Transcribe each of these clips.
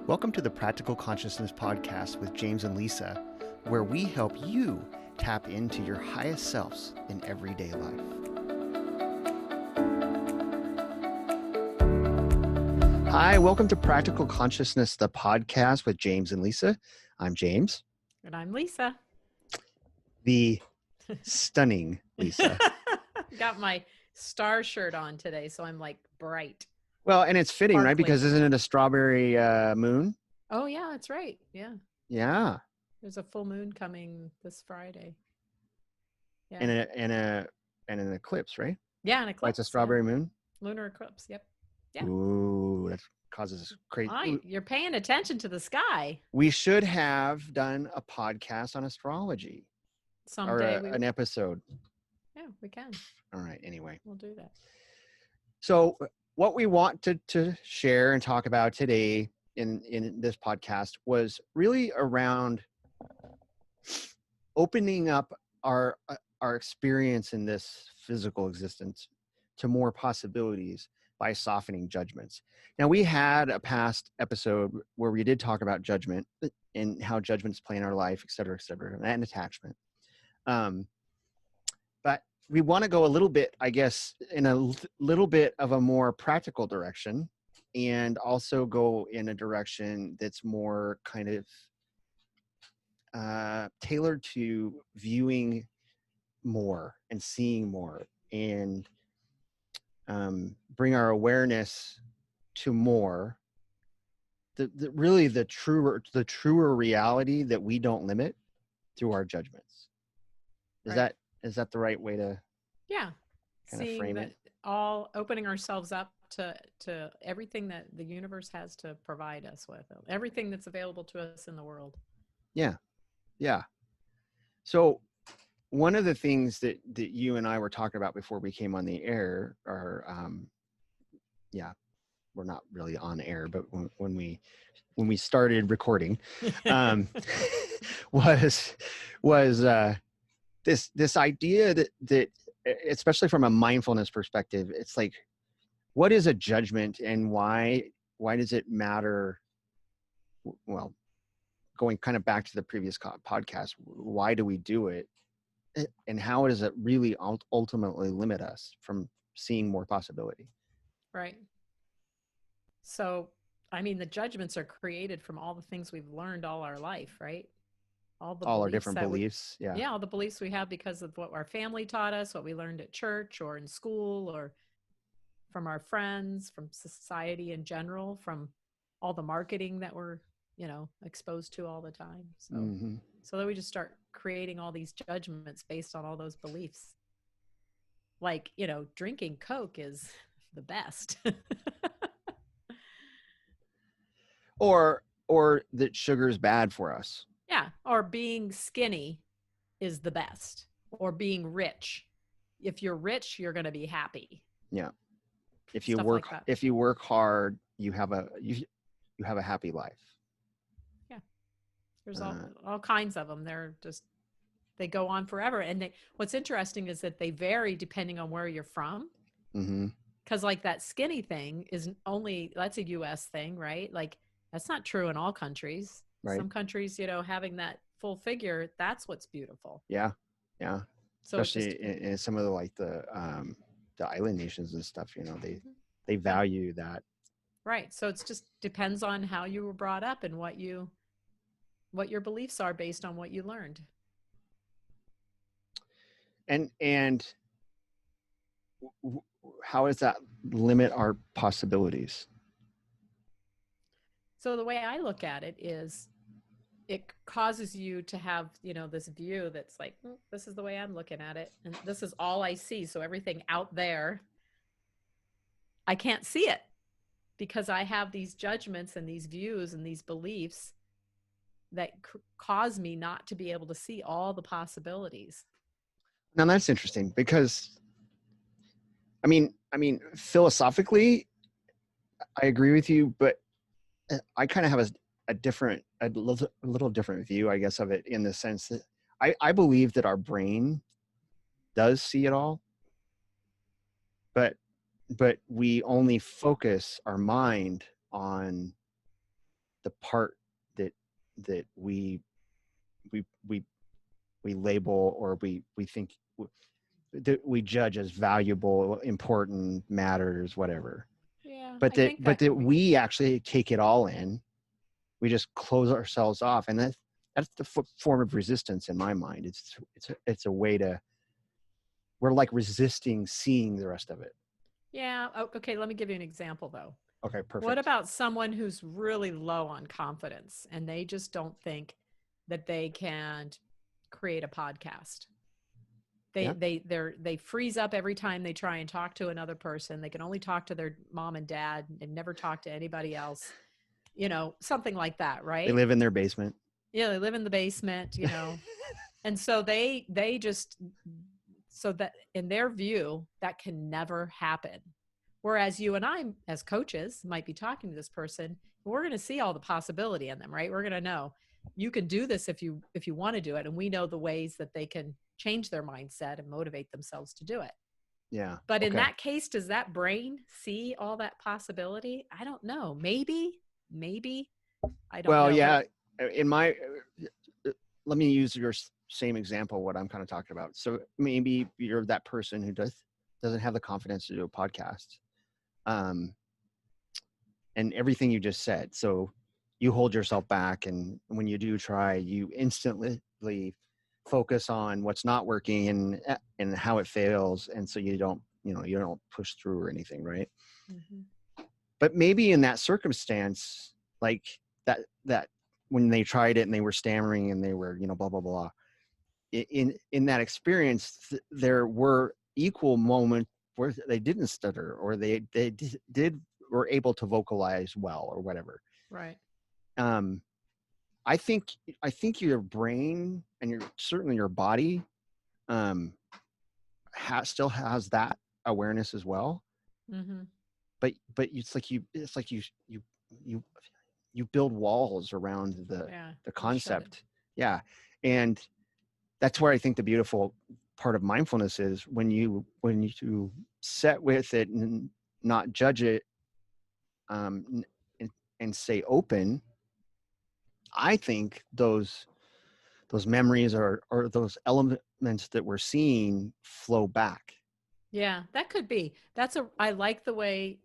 Welcome to the Practical Consciousness Podcast with James and Lisa, where we help you tap into your highest selves in everyday life. Hi, welcome to Practical Consciousness, the podcast with James and Lisa. I'm James. And I'm Lisa. The stunning Lisa. Got my star shirt on today, so I'm like bright. Well, and it's fitting, Sparkling. right? Because isn't it a strawberry moon? Oh, yeah, that's right. Yeah. Yeah. There's a full moon coming this Friday. Yeah. And an eclipse, right? Yeah, an eclipse. Why it's a strawberry moon? Lunar eclipse. Yep. Yeah. Ooh, that causes crazy. You're paying attention to the sky. We should have done a podcast on astrology. Someday. Or an episode. Yeah, we can. All right. Anyway. We'll do that. So what we want to share and talk about today in this podcast was really around opening up our experience in this physical existence to more possibilities by softening judgments. Now, we had a past episode where we did talk about judgment and how judgments play in our life, et cetera, and attachment. But we want to go a little bit, I guess, in a little bit of a more practical direction, and also go in a direction that's more kind of tailored to viewing more and seeing more, and bring our awareness to more. Really the truer reality that we don't limit through our judgments. Is that the right way to kind of frame it? All opening ourselves up to everything that the universe has to provide us with, everything that's available to us in the world. Yeah. So one of the things that you and I were talking about before we came on the air are, we're not really on air, but when we started recording, was this idea that especially from a mindfulness perspective, it's like, what is a judgment and why does it matter? Well, going kind of back to the previous podcast, why do we do it? And how does it really ultimately limit us from seeing more possibility? Right. So, I mean, the judgments are created from all the things we've learned all our life, right? All our different beliefs. Yeah, all the beliefs we have because of what our family taught us, what we learned at church or in school, or from our friends, from society in general, from all the marketing that we're, exposed to all the time. So, So then we just start creating all these judgments based on all those beliefs. Like, drinking Coke is the best. or that sugar is bad for us. Yeah. Or being skinny is the best. Or being rich. If you're rich, you're going to be happy. Yeah. If you work hard, you have a happy life. Yeah. There's all kinds of them. They go on forever. And what's interesting is that they vary depending on where you're from. Mm-hmm. Because like that skinny thing that's a US thing, right? Like that's not true in all countries. Right. Some countries, having that full figure, that's what's beautiful. Yeah. Yeah. So especially in some of the island nations and stuff, they value that. Right. So it's just depends on how you were brought up and what your beliefs are based on what you learned. And how does that limit our possibilities? So the way I look at it is it causes you to have, this view that's like, this is the way I'm looking at it. And this is all I see. So everything out there, I can't see it because I have these judgments and these views and these beliefs that cause me not to be able to see all the possibilities. Now that's interesting because, I mean, philosophically, I agree with you, but I kind of have a little different view, I guess, of it in the sense that I believe that our brain does see it all, but we only focus our mind on the part that we we we we label, or we think that we judge as valuable, important, matters, whatever. Yeah, But I think that that can be. we actually take it all in. We just close ourselves off, and that's the form of resistance in my mind. It's a way to, we're like resisting seeing the rest of it. Yeah. Oh, okay. Let me give you an example though. Okay, What perfect. about someone who's really low on confidence and they just don't think that they can create a podcast? Yeah. They freeze up every time they try and talk to another person. They can only talk to their mom and dad and never talk to anybody else. Something like that, They right? live in their basement. Yeah, they live in the basement, and so they just, so that in their view that can never happen. Whereas you and I, as coaches, might be talking to this person, we're going to see all the possibility in them, right? We're going to know you can do this if you want to do it, and we know the ways that they can change their mindset and motivate themselves to do it. Yeah. But in Okay. that case, does that brain see all that possibility? I don't know. Maybe I don't Well, know. But yeah. In my, let me use your same example. What I'm kind of talking about. So maybe you're that person who doesn't have the confidence to do a podcast, um, and everything you just said. So you hold yourself back, and when you do try, you instantly focus on what's not working and how it fails, and so you don't push through or anything, right? Mhm. But maybe in that circumstance, like that when they tried it and they were stammering and they were blah blah blah, in that experience, there were equal moments where they didn't stutter, or they did were able to vocalize well, or whatever. Right. um I think your brain and certainly your body um still has that awareness as well. Mhm. But it's like you you build walls around Yeah, the you shut it. concept. Yeah. And that's where I think the beautiful part of mindfulness is, when you set with it and not judge it, and, and stay open. I think those memories, or those elements that we're seeing, flow back. Yeah, that could be. I like the way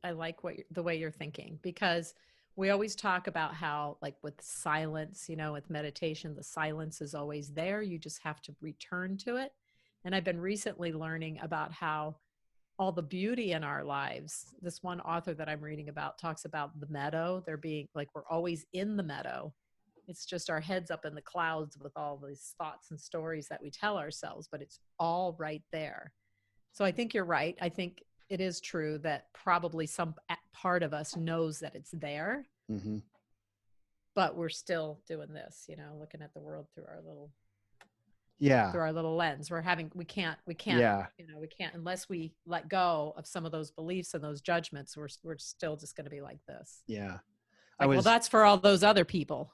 you're thinking, because we always talk about how, like with silence, with meditation, the silence is always there. You just have to return to it. And I've been recently learning about how all the beauty in our lives. This one author that I'm reading about talks about the meadow. There being like, we're always in the meadow. It's just our heads up in the clouds with all these thoughts and stories that we tell ourselves, but it's all right there. So I think you're right. I think it is true that probably some part of us knows that it's there, Hmm. but we're still doing this, looking at the world Yeah. through our little lens. We can't, Yeah. we can't, unless we let go of some of those beliefs and those judgments. We're still just going to be like this. Yeah. I Like, well, was that's for all those other people,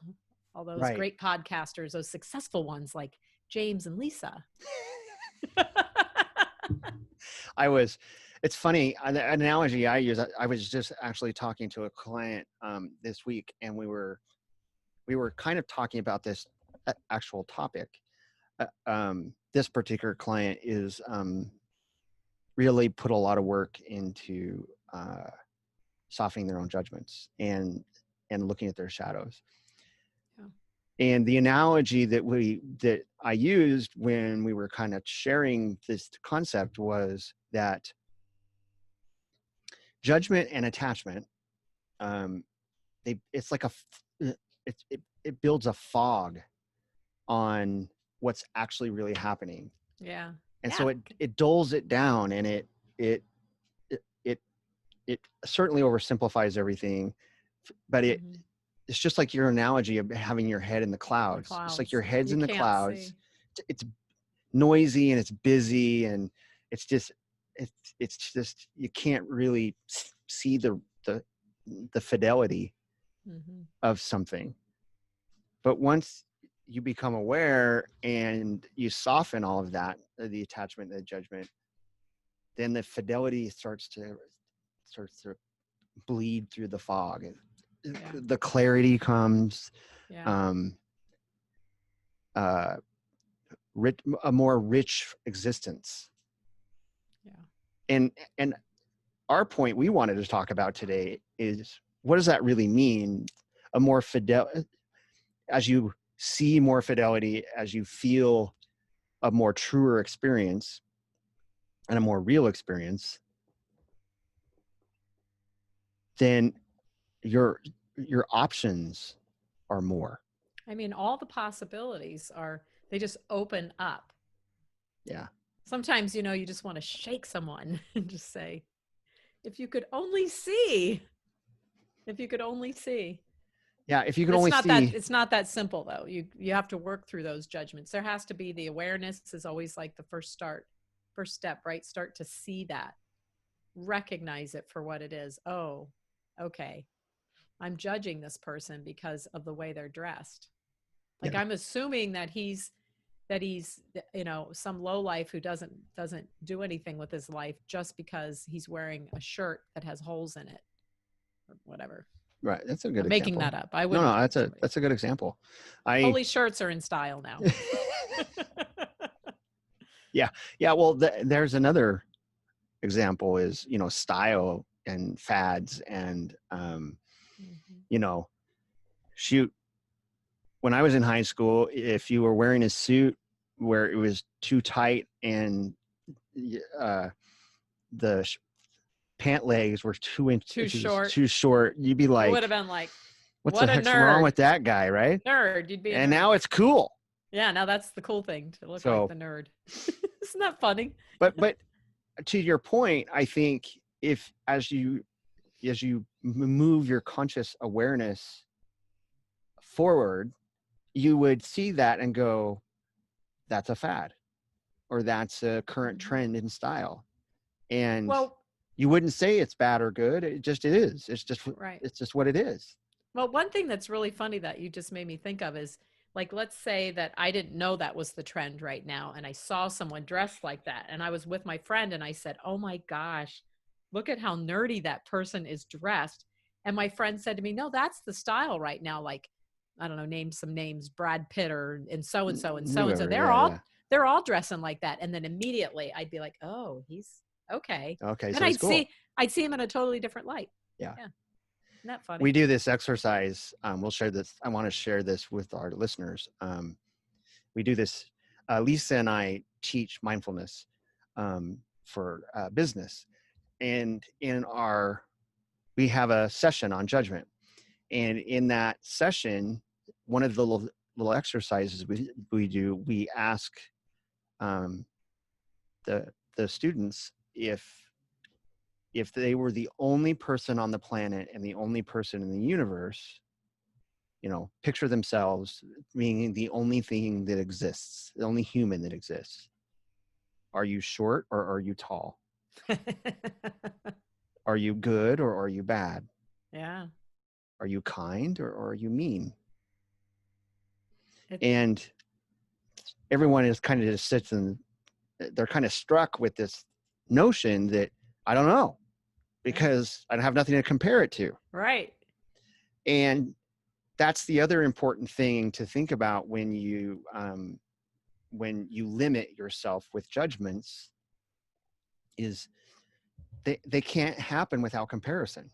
all those right. great podcasters, those successful ones like James and Lisa. I was. It's funny. An analogy I use. I was just actually talking to a client this week, and we were kind of talking about this actual topic. This particular client is really put a lot of work into softening their own judgments and looking at their shadows. Yeah. And the analogy that I used when we were kind of sharing this concept was that judgment and attachment, um, it's like it builds a fog on what's actually really happening, Yeah. and Yeah. so it dulls it down, and it it it, it certainly oversimplifies everything. But Mm-hmm. it's just like your analogy of having your head in the The clouds. It's like clouds. your head's You in the can't clouds. see. It's noisy and it's busy, and it's just it's just you can't really see the fidelity Mm-hmm. of something. But once you become aware and you soften all of that, the attachment, the judgment, then the fidelity starts to bleed through the fog. Yeah. the clarity comes, Yeah. um, uh, a more rich existence. Yeah. And our point we wanted to talk about today is, what does that really mean? A more as you see more fidelity, as you feel a more truer experience and a more real experience, then your options are more. I mean, all the possibilities are, they just open up. Yeah. Sometimes, you just want to shake someone and just say, if you could only see, if you could only see. Yeah. If you could It's only not that see. it's not that simple though. You have to work through those judgments. There has to be the awareness is always like the first step, right? Start to see that. Recognize it for what it is. Oh, okay. I'm judging this person because of the way they're dressed. Like Yeah. I'm assuming that he's some low life who doesn't do anything with his life just because he's wearing a shirt that has holes in it or whatever. Right. That's a good I'm making example. that up. I No, wouldn't no, judge somebody. that's a good example. Holy shirts are in style now. Yeah. Yeah. Well, there's another example is, style and fads and, Mm-hmm. shoot, when I was in high school, if you were wearing a suit where it was too tight and uh, the pant legs were Too inches short. too short, you'd be You would have like, been like, what the what a heck's wrong nerd. with that guy, right? Nerd. You'd be a And nerd. now it's cool. Yeah, now that's the cool thing, to look like So, the nerd. Isn't that funny? but to your point, I think if as you move your conscious awareness forward, you would see that and go, that's a fad, or that's a current Mm-hmm. trend in style. And Well, you wouldn't say it's bad or good. It is. right. It's just what it is. Well, one thing that's really funny that you just made me think of is, like, let's say that I didn't know that was the trend right now, and I saw someone dressed like that, and I was with my friend, and I said, "Oh my gosh, look at how nerdy that person is dressed." And my friend said to me, "No, that's the style right now. Like, I don't know, name some names, Brad Pitt or and so and so and so and so. Whoever, They're yeah, yeah. all dressing like that." And then immediately I'd be like, "Oh, he's okay." Okay, Then so it's cool. I'd see him in a totally different light. Yeah. Yeah. Isn't that funny? We do this exercise. We'll share this. I want to share this with our listeners. We do this. Lisa and I teach mindfulness for business, and we have a session on judgment, and in that session, one of the little exercises we do, we ask um, the students if they were the only person on the planet and the only person in the universe, picture themselves being the only thing that exists, the only human that exists. Are you short or are you tall? Are you good or are you bad? Yeah. Are you kind or are you mean? It, And everyone is kind of just sits and they're kind of struck with this notion that I don't know, because I have nothing to compare it to. right. And that's the other important thing to think about when you limit yourself with judgments, is they can't happen without comparison.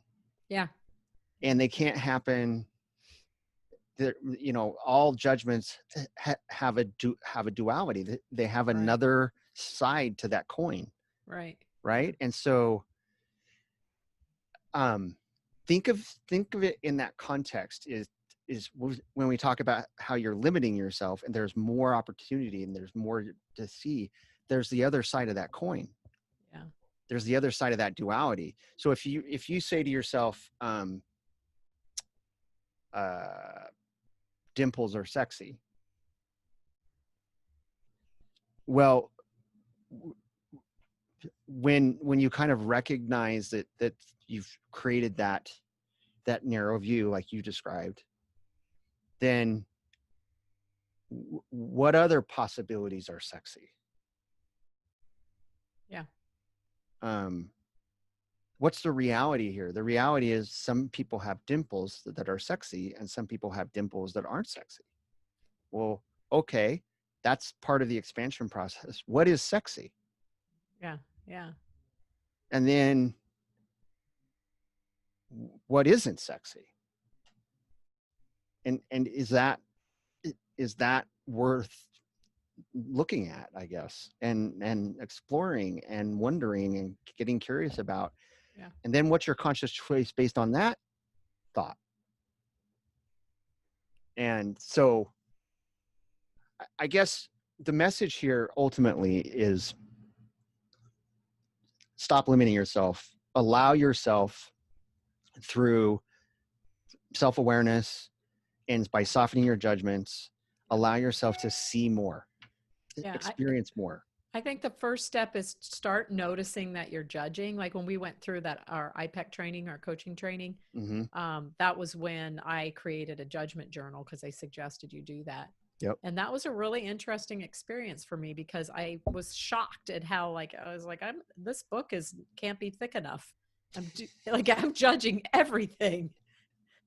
Yeah. And they can't happen that, all judgments have a duality. They have Right. another side to that coin. Right. Right. And so think of it in that context, is when we talk about how you're limiting yourself and there's more opportunity and there's more to see, there's the other side of that coin. Yeah. There's the other side of that duality. So if you say to yourself, dimples are sexy, well, when you kind of recognize that you've created that narrow view like you described, then what other possibilities are sexy? Yeah. what's the reality here? The reality is some people have dimples that are sexy and some people have dimples that aren't sexy. Well, okay, that's part of the expansion process. What is sexy? Yeah. Yeah. And then what isn't sexy? And is that worth looking at, I guess, and exploring and wondering and getting curious about? Yeah. And then what's your conscious choice based on that thought? And so I guess the message here ultimately is stop limiting yourself. Allow yourself, through self-awareness and by softening your judgments, allow yourself to see more, Yeah. experience more. I think the first step is start noticing that you're judging. Like when we went through our IPEC training, our coaching training, Mm-hmm. that was when I created a judgment journal because they suggested you do that. Yep. And that was a really interesting experience for me because I was shocked at how, like, I was like, this book can't be thick enough. I'm judging everything.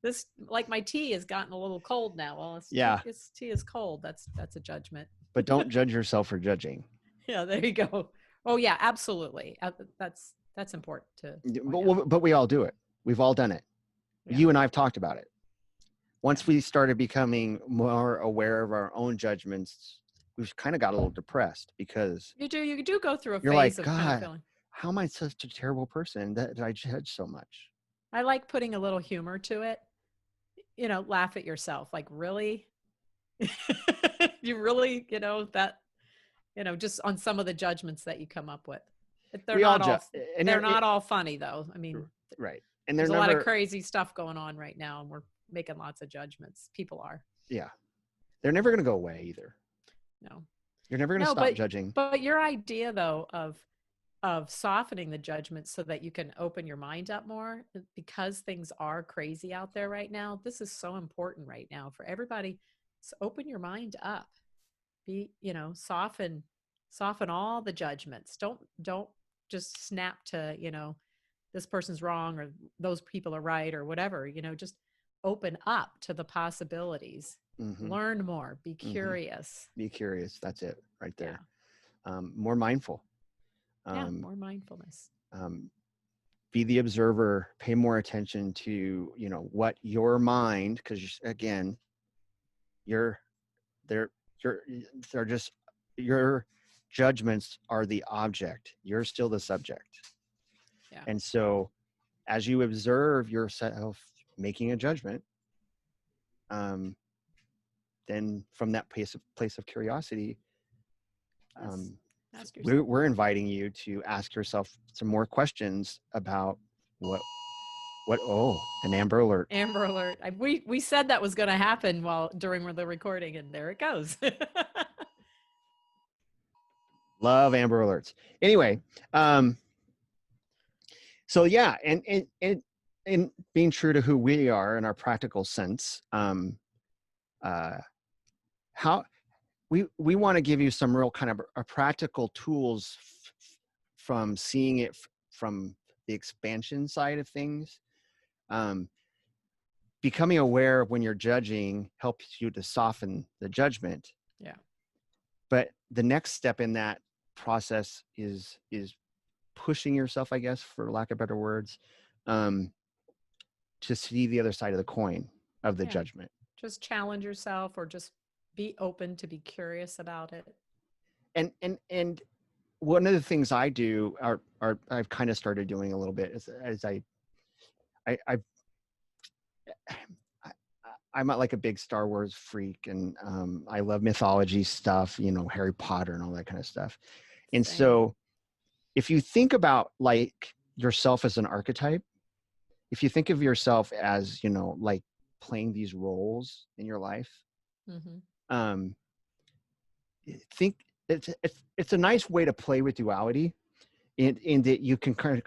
This, like, my tea has gotten a little cold now. Well, tea is cold. That's a judgment. But don't judge yourself for judging. Yeah, there you go. Oh yeah, absolutely. That's important to point out. But we all do it. We've all done it. Yeah. You and I have talked about it. Once we started becoming more aware of our own judgments, we've kind of got a little depressed because you do go through a you're phase like, of kind of God, feeling, how am I such a terrible person that I judge so much? I like putting a little humor to it. Laugh at yourself. Like, really? You really, that, just on some of the judgments that you come up with. They're We all not all judge, and they're not all funny though. I mean, right. And there's a lot of crazy stuff going on right now, and we're making lots of judgments. People are. Yeah. They're never going to go away either. No. You're never going to stop judging. But your idea though of softening the judgment so that you can open your mind up more, because things are crazy out there right now. This is so important right now for everybody. So open your mind up. Be, soften all the judgments. Don't just snap to, this person's wrong or those people are right or whatever. Just open up to the possibilities. Mm-hmm. Learn more. Be curious. Be curious. That's it right there. Yeah. More mindful. More mindfulness. Be the observer. Pay more attention to, what your mind, because again, your judgments are the object. You're still the subject. Yeah. And so as you observe yourself making a judgment, then from that place of curiosity, we're inviting you to ask yourself some more questions about what an Amber Alert. Amber Alert. We said that was going to happen during the recording, and there it goes. Love Amber Alerts. Anyway, so yeah, and being true to who we are in our practical sense, how we want to give you some real kind of practical tools from seeing it from the expansion side of things. Becoming aware of when you're judging helps you to soften the judgment. Yeah. But the next step in that process is pushing yourself, I guess, for lack of better words, to see the other side of the coin of the judgment. Just challenge yourself, or just be open to be curious about it. And one of the things I do, are I've kind of started doing a little bit, as I'm not like a big Star Wars freak, and I love mythology stuff, Harry Potter and all that kind of stuff. And so if you think about like yourself as an archetype, if you think of yourself as, like playing these roles in your life, think it's a nice way to play with duality in that you can kind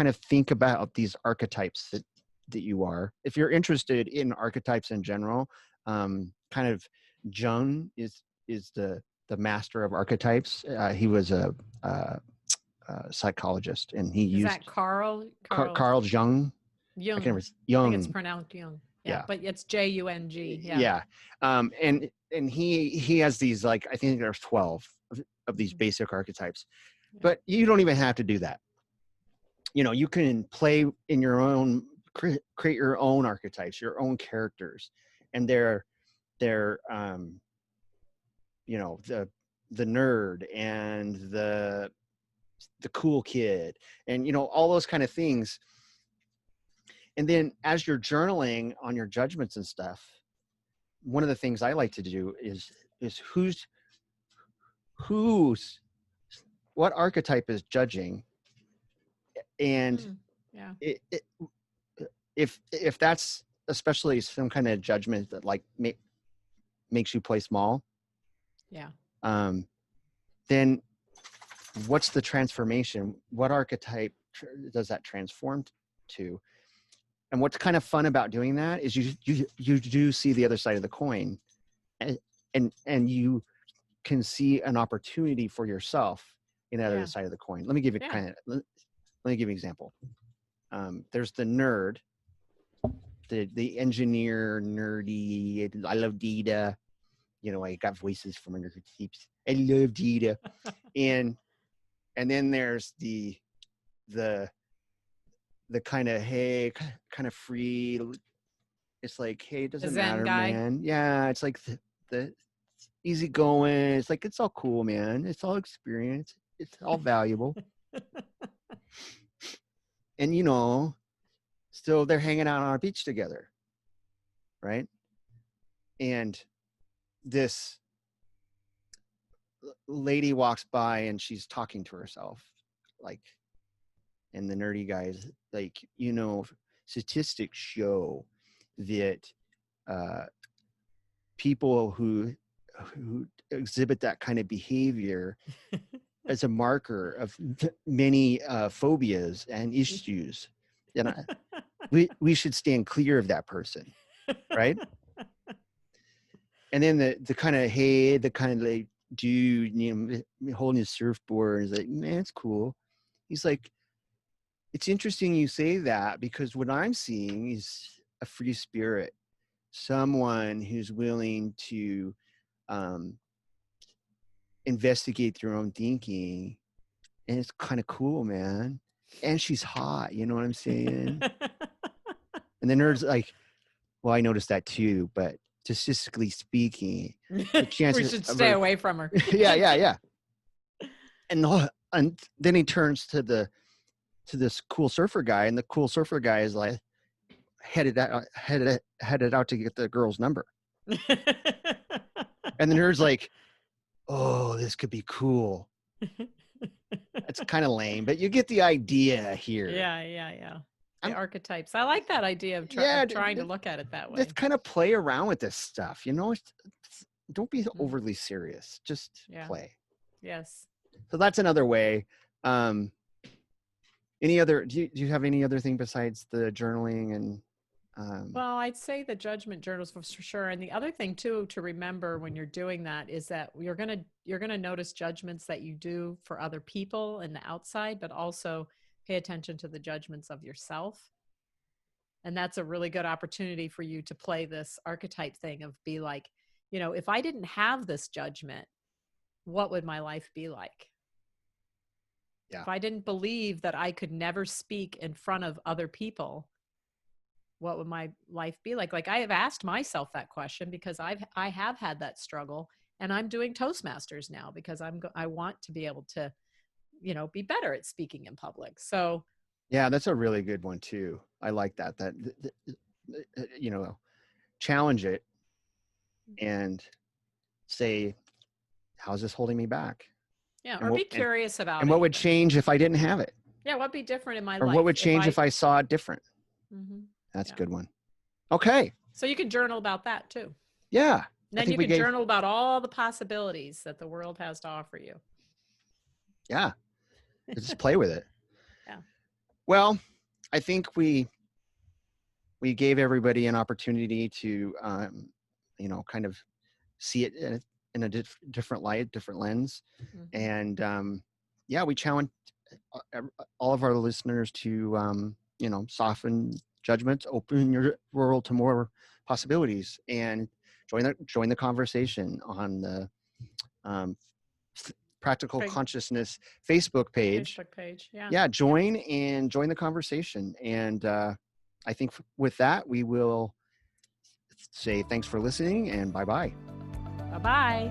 of think about these archetypes that you are. If you're interested in archetypes in general, kind of Jung is the master of archetypes. He was psychologist, and he Is that used Carl Carl Jung. I can't Jung? remember. I think it's Jung. pronounced Jung. Yeah, Yeah. but it's Jung. Yeah. Yeah. And he has these, like, I think there's 12 of these basic archetypes, Yeah. but you don't even have to do that. You can play in your own, create your own archetypes, your own characters, and they're the nerd and the cool kid, and all those kind of things. And then as you're journaling on your judgments and stuff, one of the things I like to do is who's what archetype is judging, and Yeah. if that's especially some kind of judgment that, like, makes you play small, Yeah. then what's the transformation? What archetype does that transform to? And what's kind of fun about doing that is you do see the other side of the coin, and you can see an opportunity for yourself in that other side of the coin. Let me give you let me give you an example. There's the nerd, the engineer, nerdy. I love data. I got voices from under Archetypes. I love data. and then there's the kind of, hey, kind of free. It's like, hey, it doesn't Zen matter, guy. man. Yeah, it's like the easy going. It's like, it's all cool, man. It's all experience. It's all valuable. And still they're hanging out on our beach together, right? And this lady walks by and she's talking to herself, like, and the nerdy guys, like, statistics show that people who exhibit that kind of behavior as a marker of many phobias and issues, and we should stand clear of that person, right? And then the kind of, hey, the kind of, like, dude, holding his surfboard is like, man, it's cool. He's like, it's interesting you say that, because what I'm seeing is a free spirit, someone who's willing to investigate their own thinking, and it's kind of cool, man. And she's hot, you know what I'm saying? And the nerd's like, well, I noticed that too, but statistically speaking, the chances we should stay away from her. yeah. And then he turns to this cool surfer guy, and the cool surfer guy is like headed out to get the girl's number. And the nerd's like, oh, this could be cool. It's kind of lame, but you get the idea here. Yeah. The archetypes. I like that idea of trying to look at it that way. Let's kind of play around with this stuff, don't be overly serious. Just play. Yes. So that's another way. Any other? Do you have any other thing besides the journaling and? Well, I'd say the judgment journals for sure. And the other thing too to remember when you're doing that is that you're gonna notice judgments that you do for other people in the outside, but also pay attention to the judgments of yourself. And that's a really good opportunity for you to play this archetype thing of be like, if I didn't have this judgment, what would my life be like? Yeah. If I didn't believe that I could never speak in front of other people, what would my life be like? Like, I have asked myself that question because I have had that struggle, and I'm doing Toastmasters now because I want to be able to, be better at speaking in public. So yeah, that's a really good one too. I like that challenge it and say, how's this holding me back? Yeah. Or be curious about it. And what would change if I didn't have it? Yeah. What'd be different in my life? Or what would change if I saw it different? Mm-hmm. That's a good one. Okay. So you can journal about that too. Yeah. And then you can journal about all the possibilities that the world has to offer you. Yeah. Just play with it. Yeah. Well, I think we gave everybody an opportunity to, kind of see it in a different light, different lens. Mm-hmm. And we all of our listeners to, soften judgments, open your world to more possibilities, and join the conversation on the um, Practical Craig, Consciousness Facebook page. Facebook page. Yeah. Yeah, join the conversation. And I think with that, we will say thanks for listening, and bye-bye. Bye-bye.